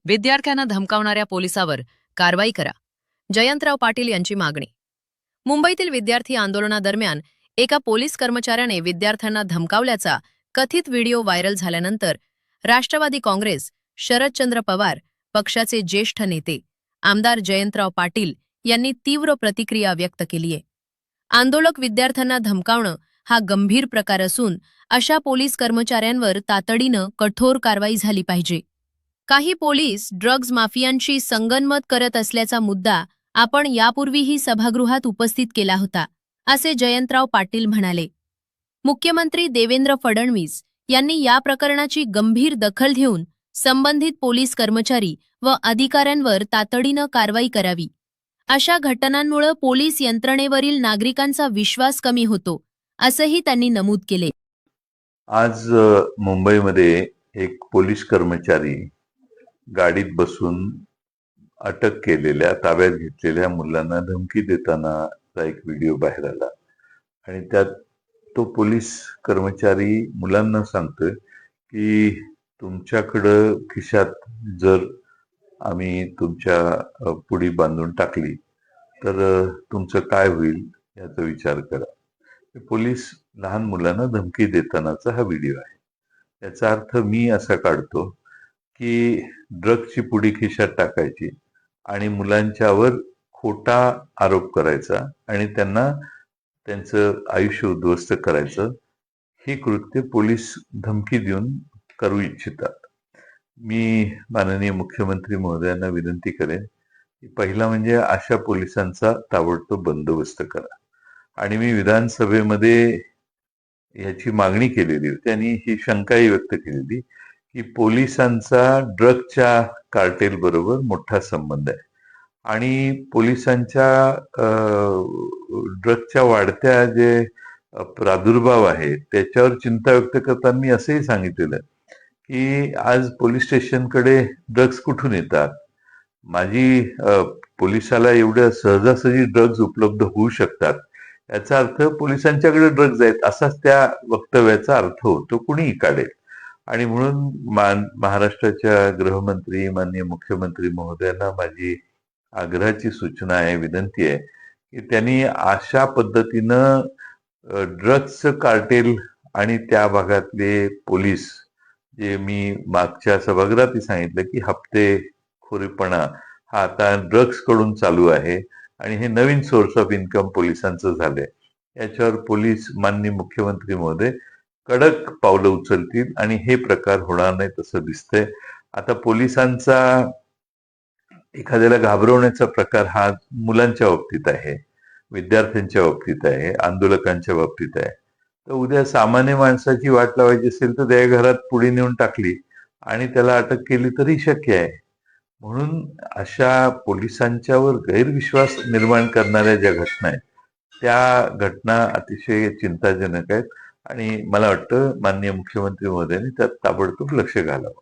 विद्यार्थ्यांना धमकावणाऱ्या पोलिसावर कारवाई करा. जयंतराव पाटील यांची मागणी. मुंबईतील विद्यार्थी आंदोलनादरम्यान एका पोलीस कर्मचाऱ्याने विद्यार्थ्यांना धमकावल्याचा कथित व्हिडिओ व्हायरल झाल्यानंतर राष्ट्रवादी काँग्रेस, शरदचंद्र पवार पक्षाचे ज्येष्ठ नेते आमदार जयंतराव पाटील यांनी तीव्र प्रतिक्रिया व्यक्त केली आहे. आंदोलक विद्यार्थ्यांना धमकावणं हा गंभीर प्रकार असून अशा पोलीस कर्मचाऱ्यांवर तातडीनं कठोर कारवाई झाली पाहिजे. काही पोलीस ड्रग्ज माफियांशी संगनमत करत असल्याचा मुद्दा आपण यापूर्वीही सभागृहात उपस्थित केला होता, असे जयंतराव पाटील म्हणाले. मुख्यमंत्री देवेंद्र फडणवीस यांनी या प्रकरणाची गंभीर दखल घेऊन संबंधित पोलीस कर्मचारी व अधिकाऱ्यांवर तातडीनं कारवाई करावी. अशा घटनांमुळे पोलीस यंत्रणेवरील नागरिकांचा विश्वास कमी होतो, असंही त्यांनी नमूद केले. आज मुंबईमध्ये एक पोलीस कर्मचारी गाडीत बसून अटक केलेल्या, ताब्यात घेतलेल्या मुलांना धमकी देतानाचा एक व्हिडिओ बाहेर आला आणि त्यात तो पोलीस कर्मचारी मुलांना सांगतोय की तुमच्याकडं खिशात जर आम्ही तुमच्या पुडी बांधून टाकली तर तुमचं काय होईल याचा विचार करा. पोलीस लहान मुलांना धमकी देतानाचा हा व्हिडिओ आहे. याचा अर्थ मी असा काढतो की ड्रग्जची पुडी खिशात टाकायची आणि मुलांच्यावर खोटा आरोप करायचा आणि त्यांना त्यांचं आयुष्य उद्ध्वस्त करायचं, हे कृत्य पोलीस धमकी देऊन करू इच्छितात. मी माननीय मुख्यमंत्री महोदयांना विनंती करेन की पहिला म्हणजे अशा पोलिसांचा ताबडतोब बंदोबस्त करा. आणि मी विधानसभेमध्ये याची मागणी केलेली होती आणि ही शंकाही व्यक्त केलेली की पोलिसांचा ड्रग्जच्या कार्टेल बरोबर मोठा संबंध आहे आणि पोलिसांच्या ड्रग्जच्या वाढत्या जे प्रादुर्भाव आहे त्याच्यावर चिंता व्यक्त करताना मी असंही सांगितलेलं की आज पोलीस स्टेशनकडे ड्रग्ज कुठून येतात. माझी पोलिसाला एवढ्या सहजासहजी ड्रग्ज उपलब्ध होऊ शकतात याचा अर्थ पोलिसांच्याकडे ड्रग्ज आहेत असाच त्या वक्तव्याचा अर्थ होतो, कुणीही काढेल. आणि म्हणून महाराष्ट्राच्या गृहमंत्री माननीय मुख्यमंत्री महोदयांना माझी आग्रहाची सूचना आहे, विनंती आहे की त्यांनी अशा पद्धतीनं ड्रग्जचं कार्टेल आणि त्या भागातले पोलीस, जे मी मागच्या सभागृहातही सांगितलं की हप्तेखोरीपणा हा आता ड्रग्ज कडून चालू आहे आणि हे नवीन सोर्स ऑफ इन्कम पोलिसांचं झालंय, याच्यावर पोलीस माननीय मुख्यमंत्री महोदय कडक पावलं उचलतील आणि हे प्रकार होणार नाही तसं दिसतंय. आता पोलिसांचा एखाद्याला घाबरवण्याचा प्रकार हा मुलांच्या बाबतीत आहे, विद्यार्थ्यांच्या बाबतीत आहे, आंदोलकांच्या बाबतीत आहे. तर उद्या सामान्य माणसाची वाट लावायची असेल तर त्या घरात पुढे नेऊन टाकली आणि त्याला अटक केली तरी शक्य आहे. म्हणून अशा पोलिसांच्यावर गैरविश्वास निर्माण करणाऱ्या ज्या घटना आहेत त्या घटना अतिशय चिंताजनक आहेत आणि मला वाटतं माननीय मुख्यमंत्री महोदयांनी त्यात ताबडतोब लक्ष घालावं.